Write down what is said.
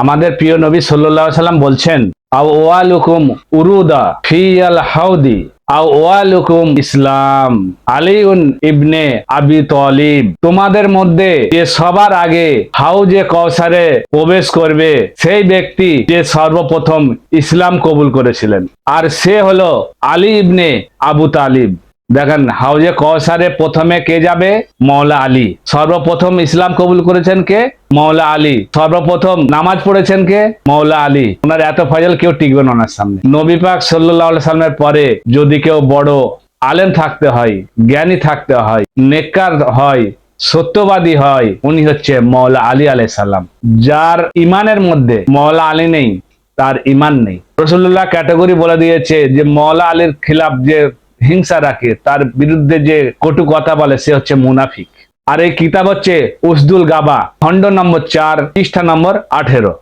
আমাদের প্রিয় নবী সাল্লাল্লাহু আলাইহি সাল্লাম বলছেন, আওয়ালুকুম উরুদা ফিয়াল হাউদি আওয়ালুকুম ইসলাম আলিউন ইবনে আবি তালিব। তোমাদের মধ্যে যে সবার আগে হাউজে কাউসারে প্রবেশ করবে সেই ব্যক্তি যে সর্বপ্রথম ইসলাম কবুল করেছিলেন, আর সে হলো আলী ইবনে আবু তালিব। দেখেন, হাউজে কাউসারে প্রথমে কে যাবে? মওলা আলী। সর্বপ্রথম ইসলাম কবুল করেছেন কে? মওলা আলী। সর্বপ্রথম নামাজ পড়েছেন কে? মওলা আলী। ওনার এত ফজল কেউ টিকবে না ওনার সামনে। নবী পাক সাল্লাল্লাহু আলাইহি সাল্লামের পরে যদি কেউ বড় আলেম থাকতে হয়, জ্ঞানী থাকতে হয়, নেককার হয়, সত্যবাদী হয়, উনি হচ্ছে মওলা আলী আলাইহিস সালাম। যার ইমানের মধ্যে মওলা আলী নেই, তার ইমান নেই। রাসূলুল্লাহ ক্যাটাগরি বলে দিয়েছে যে মওলা আলীর খিলাফ যে হিংসা রাখে, তার বিরুদ্ধে যে কটু কথা বলে, সে হচ্ছে মুনাফিক। আর এই কিতাব হচ্ছে উসদুল গাবা, খণ্ড নম্বর 4, পৃষ্ঠা নম্বর 18।